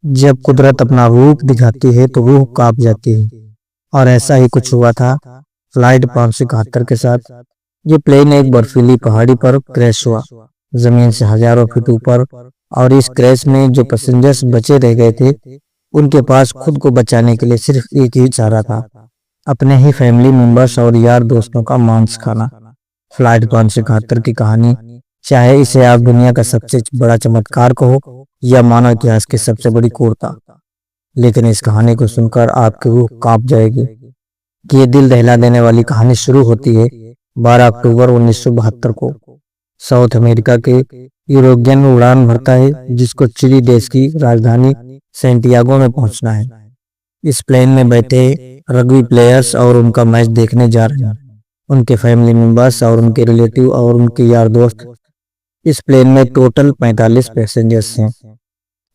जब कुदरत अपना रूप दिखाती है तो रूह कांप जाती है। और ऐसा ही कुछ हुआ था फ्लाइट 571 के साथ। ये प्लेन एक बर्फीली पहाड़ी पर क्रैश हुआ, जमीन से हजारों फीट ऊपर। और इस क्रैश में जो पैसेंजर्स बचे रह गए थे, उनके पास खुद को बचाने के लिए सिर्फ एक ही चारा था, अपने ही फैमिली मेंबर्स और यार दोस्तों का मांस खाना। फ्लाइट 571 की कहानी, चाहे इसे आप दुनिया का सबसे बड़ा चमत्कार कहो या मानव इतिहास की सबसे बड़ी क्रूरता, लेकिन इस कहानी को सुनकर आपकी रूह कांप जाएगी। कि ये दिल दहला देने वाली कहानी शुरू होती है 12 अक्टूबर 1972 को। साउथ अमेरिका के यूरुग्वे में उड़ान भरता है, जिसको चिली देश की राजधानी सेंटियागो में पहुंचना है। इस प्लेन में बैठे रग्बी प्लेयर्स और उनका मैच देखने जा रहे हैं, उनके फैमिली मेंबर्स और उनके रिलेटिव और उनके यार दोस्त। इस प्लेन में टोटल 45 पैसेंजर्स हैं,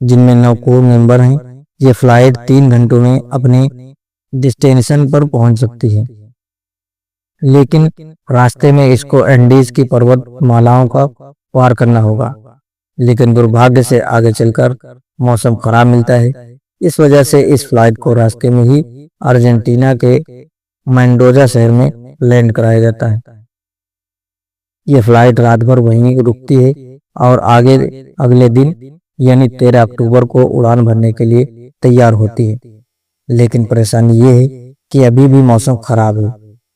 जिनमें 9 क्रू मेंबर हैं। ये फ्लाइट 3 घंटों में अपने डेस्टिनेशन पर पहुंच सकती है, लेकिन रास्ते में इसको एंडीज की पर्वत मालाओं का पार करना होगा। लेकिन दुर्भाग्य से आगे चलकर मौसम खराब मिलता है। इस वजह से इस फ्लाइट को रास्ते में ही अर्जेंटीना के मेंडोजा शहर में लैंड कराया जाता है। ये फ्लाइट रात भर वहीं रुकती है और आगे अगले दिन यानी 13 अक्टूबर को उड़ान भरने के लिए तैयार होती है। लेकिन परेशानी ये है कि अभी भी मौसम खराब है।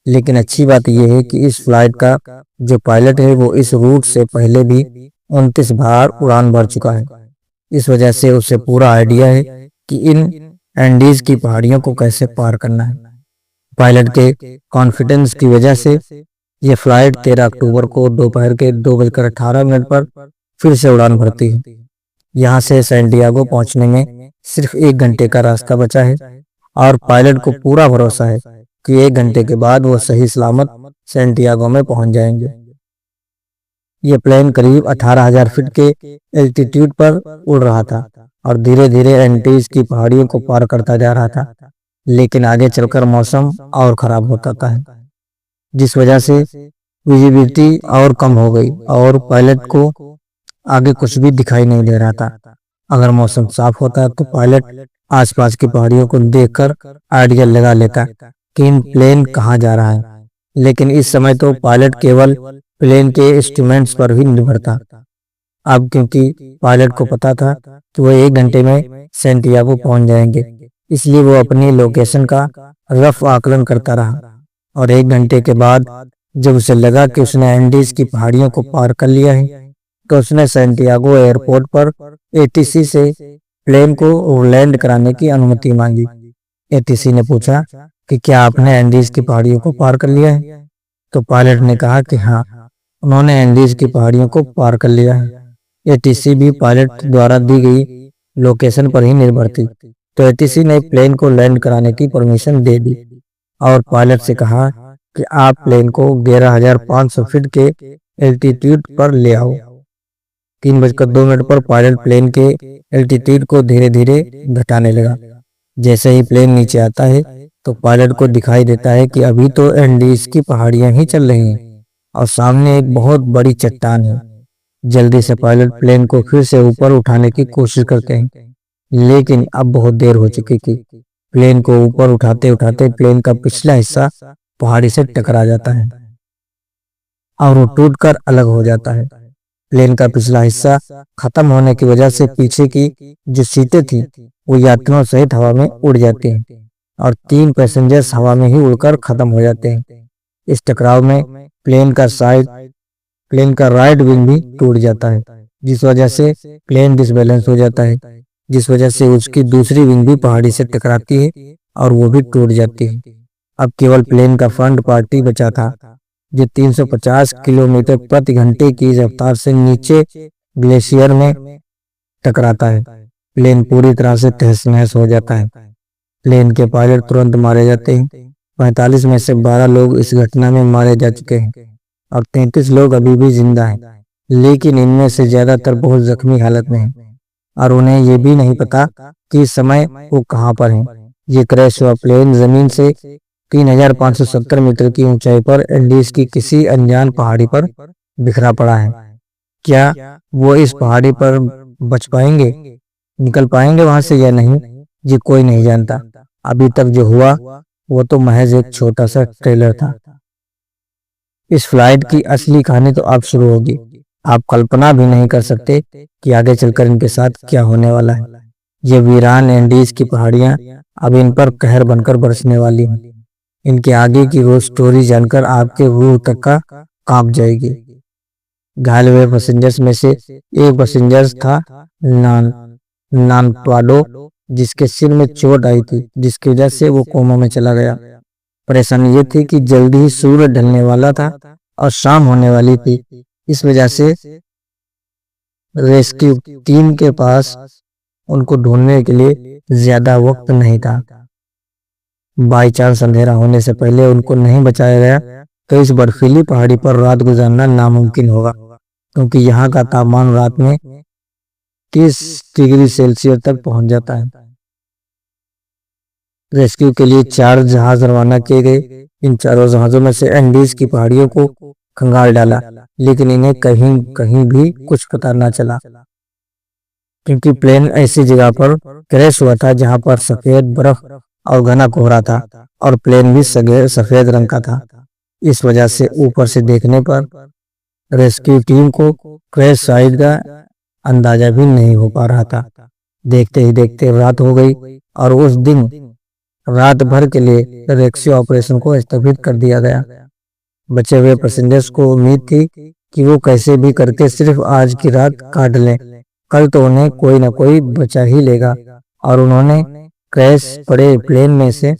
लेकिन अच्छी बात यह है कि इस फ्लाइट का जो पायलट है वो इस रूट से पहले भी 29 बार उड़ान भर चुका है। इस वजह से उसे पूरा आइडिया है कि इन एंडीज की पहाड़ियों को कैसे पार करना है। पायलट के कॉन्फिडेंस की वजह से यह फ्लाइट 13 अक्टूबर को दोपहर के 2:18 पर फिर से उड़ान भरती है। यहाँ से सैंटियागो पहुंचने में सिर्फ 1 घंटे का रास्ता बचा है और पायलट को पूरा भरोसा है कि 1 घंटे के बाद वो सही सलामत सैंटियागो में पहुंच जाएंगे। ये प्लेन करीब 18,000 फीट के एल्टीट्यूड पर उड़ रहा था और धीरे धीरे एंडीज की पहाड़ियों को पार करता जा रहा था। लेकिन आगे चलकर मौसम और खराब होता है, जिस वजह से विजिबिलिटी और कम हो गई और पायलट को आगे कुछ भी दिखाई नहीं दे रहा था। अगर मौसम साफ होता तो पायलट आसपास की पहाड़ियों को देखकर आइडिया लगा लेता कि इन प्लेन कहाँ जा रहा है। लेकिन इस समय तो पायलट केवल प्लेन के इंस्ट्रूमेंट्स पर ही निर्भर था। अब क्योंकि पायलट को पता था कि वो 1 घंटे में सैंटियागो पहुंच जाएंगे, इसलिए वो अपनी लोकेशन का रफ आकलन करता रहा। और 1 घंटे के बाद जब उसे लगा कि उसने एंडीज की पहाड़ियों को पार कर लिया है, तो उसने सैंटियागो एयरपोर्ट पर एटीसी से प्लेन को लैंड कराने की अनुमति मांगी। एटीसी ने पूछा कि क्या आपने एंडीज की पहाड़ियों को पार कर लिया है? तो पायलट ने कहा कि हाँ, उन्होंने एंडीज की पहाड़ियों को पार कर लिया है। एटीसी भी पायलट द्वारा दी गई लोकेशन पर ही निर्भर थी, तो एटीसी ने प्लेन को लैंड कराने की परमिशन दे दी और पायलट से कहा कि आप प्लेन को 11,500 फीट के एल्टीट्यूड पर ले आओ। 3:02 पर पायलट प्लेन के एल्टीट्यूड को धीरे धीरे घटाने लगा। जैसे ही प्लेन नीचे आता है तो पायलट को दिखाई देता है कि अभी तो एंडीज की पहाड़ियां ही चल रही हैं और सामने एक बहुत बड़ी चट्टान है। जल्दी से पायलट प्लेन को फिर से ऊपर उठाने की कोशिश करते हैं, लेकिन अब बहुत देर हो चुकी थी। प्लेन को ऊपर उठाते उठाते प्लेन का पिछला हिस्सा पहाड़ी से टकरा जाता है और वो टूटकर अलग हो जाता है। प्लेन का पिछला हिस्सा खत्म होने की वजह से पीछे की जो सीटें थी वो यात्रियों सहित हवा में उड़ जाती हैं और 3 पैसेंजर्स हवा में ही उड़कर खत्म हो जाते हैं। इस टकराव में प्लेन का राइट विंग भी टूट जाता है, जिस वजह से प्लेन डिसबैलेंस हो जाता है, जिस वजह से उसकी दूसरी विंग भी पहाड़ी से टकराती है और वो भी टूट जाती है। अब केवल प्लेन का फ्रंट पार्ट ही बचा था, जो 350 किलोमीटर प्रति घंटे की रफ्तार से नीचे ग्लेशियर में टकराता है। प्लेन पूरी तरह से तहस नहस हो जाता है। प्लेन के पायलट तुरंत मारे जाते हैं। 45 में से 12 लोग इस घटना में मारे जा चुके हैं और 33 लोग अभी भी जिंदा हैं, लेकिन इनमें से ज्यादातर बहुत जख्मी हालत में हैं और उन्हें ये भी नहीं पता कि इस समय वो कहाँ पर हैं। ये क्रैश हुआ प्लेन जमीन से 3,570 मीटर की ऊंचाई पर एंडीज की किसी अनजान पहाड़ी पर बिखरा पड़ा है। क्या वो इस पहाड़ी पर बच पाएंगे? निकल पाएंगे वहां से या नहीं, ये कोई नहीं जानता। अभी तक जो हुआ वो तो महज एक छोटा सा ट्रेलर था। इस फ्लाइट की असली कहानी तो अब शुरू होगी। आप कल्पना भी नहीं कर सकते कि आगे चलकर इनके साथ क्या होने वाला है। ये वीरान एंडीज की पहाड़ियां अब इन पर कहर बनकर बरसने वाली हैं। इनके आगे की रोज स्टोरी जानकर आपके रूह तक का कांप जाएगी। घायल हुए पैसेंजर्स में से एक पैसेंजर था नान नानपाडो, जिसके सिर में चोट आई थी, जिसकी वजह से वो कोमा में चला गया। परेशानी ये थी कि जल्दी ही सूरज ढलने वाला था और शाम होने वाली थी। इस वजह से रेस्क्यू टीम के पास उनको ढूंढने के लिए ज्यादा वक्त नहीं था। बाई चांस अंधेरा होने से पहले उनको नहीं बचाया गया तो इस बर्फीली पहाड़ी पर रात गुजारना नामुमकिन होगा, क्योंकि यहाँ का तापमान रात में 30 डिग्री सेल्सियस तक पहुंच जाता है। रेस्क्यू के लिए 4 जहाज रवाना किए गए। इन चारों जहाजों में से एंडीज की पहाड़ियों को खंगाल डाला, लेकिन इन्हें कहीं कहीं भी कुछ पता न चला, क्योंकि प्लेन ऐसी जगह पर क्रैश हुआ था जहां पर सफेद बर्फ और घना कोहरा था और प्लेन भी सफेद रंग का था। इस वजह से ऊपर से देखने पर रेस्क्यू टीम को क्रैश साइट का अंदाजा भी नहीं हो पा रहा था। देखते ही देखते रात हो गई और उस दिन रात भर के लिए रेस्क्यू ऑपरेशन को स्थगित कर दिया गया। बचे हुए पैसेंजर्स को उम्मीद थी कि वो कैसे भी करके सिर्फ आज की रात काट लें, कल तो उन्हें कोई ना कोई बचा ही लेगा। और उन्होंने क्रैश पड़े प्लेन में से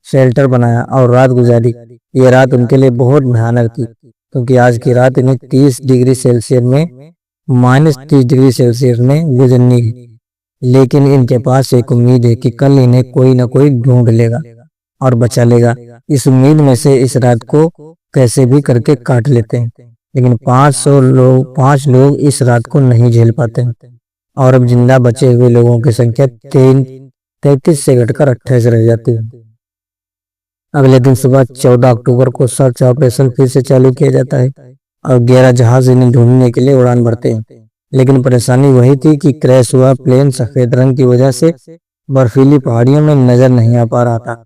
शेल्टर बनाया और रात गुजारी। ये रात उनके लिए बहुत भयानक थी, क्योंकि आज की रात इन्हें 30 डिग्री सेल्सियस में -30 डिग्री सेल्सियस में गुजरनी है। लेकिन इनके पास एक उम्मीद है कि कल इन्हें कोई ना कोई ढूंढ लेगा और बचा लेगा। इस उम्मीद में से इस रात को कैसे भी करके काट लेते हैं। लेकिन 5 लोग इस रात को नहीं झेल पाते और अब जिंदा बचे हुए लोगों की संख्या 33 से घटकर 28 रह जाती है। अगले दिन सुबह 14 अक्टूबर को सर्च ऑपरेशन फिर से चालू किया जाता है और 11 जहाज इन्हें ढूंढने के लिए उड़ान भरते हैं। लेकिन परेशानी वही थी कि क्रैश हुआ प्लेन सफेद रंग की वजह से बर्फीली पहाड़ियों में नजर नहीं आ पा रहा था।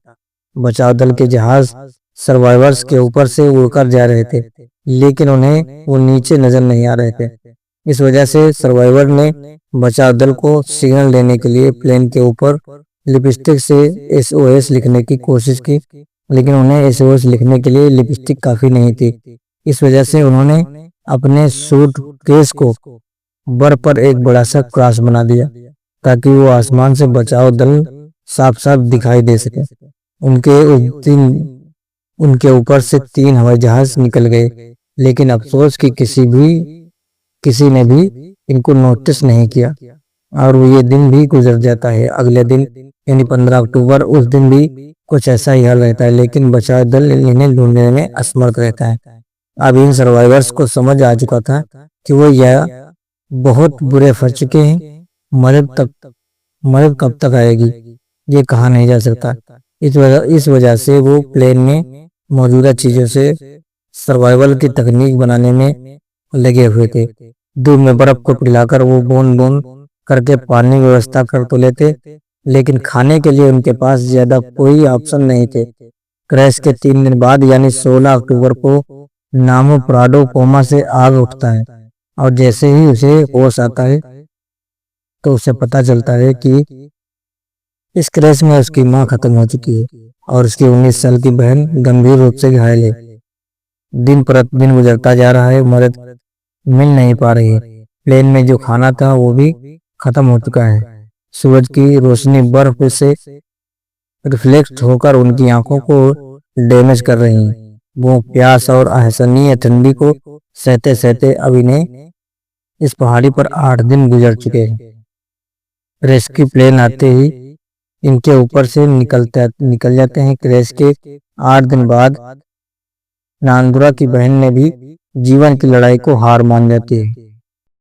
बचाव दल के जहाज सर्वाइवर्स के ऊपर से उड़कर जा रहे थे, लेकिन उन्हें वो नीचे नजर नहीं आ रहे थे। इस वजह से सर्वाइवर ने बचाव दल को सिग्नल देने के लिए प्लेन के ऊपर लिपस्टिक से SOS लिखने की कोशिश की, लेकिन उन्हें SOS लिखने के लिए लिपस्टिक काफी नहीं थी। इस वजह से उन्होंने अपने सूटकेस को बर्फ पर एक बड़ा सा क्रॉस बना दिया, ताकि वो आसमान से बचाव दल साफ साफ दिखाई दे सके। उनके ऊपर से 3 हवाई जहाज निकल गए, लेकिन अफसोस कि किसी ने भी इनको नोटिस नहीं किया और वो ये दिन भी गुजर जाता है। अगले दिन यानी 15 अक्टूबर, उस दिन भी कुछ ऐसा ही हाल रहता है, लेकिन बचाव दल इन्हें ढूंढने में असमर्थ रहता है। अब इन सर्वाइवर्स को समझ आ चुका था कि वो यह बहुत बुरे फंस चुके हैं। मदद कब तक आएगी ये कहा नहीं जा सकता। इस वजह से वो प्लेन में मौजूदा चीजों से सर्वाइवल की तकनीक बनाने में लगे हुए थे। धूप में बर्फ को पिघलाकर वो बूंद बूंद करके पानी की व्यवस्था कर तो लेते, लेकिन खाने के लिए उनके पास ज्यादा कोई ऑप्शन नहीं थे। क्रैश के 3 दिन बाद यानी 16 अक्टूबर को नामो प्राडो कोमा से आग उठता है और जैसे ही उसे होश आता है तो उसे पता चलता है कि इस क्रैश में उसकी मां खत्म हो चुकी है और उसकी 19 साल की बहन गंभीर रूप से घायल है। दिन प्रतिदिन गुजरता जा रहा है, मदद मिल नहीं पा रही है। प्लेन में जो खाना था वो भी खत्म हो चुका है। सूरज की रोशनी बर्फ से रिफ्लेक्ट होकर उनकी आंखों को डैमेज कर रही है। वो प्यास और असहनीय ठंडी को सहते सहते अब इन्हें इस पहाड़ी पर 8 दिन गुजर चुके हैं। रेस्क्यू प्लेन आते ही इनके ऊपर से निकल जाते हैं। क्रैश के 8 दिन बाद नांदुरा की बहन ने भी जीवन की लड़ाई को हार मान जाती है।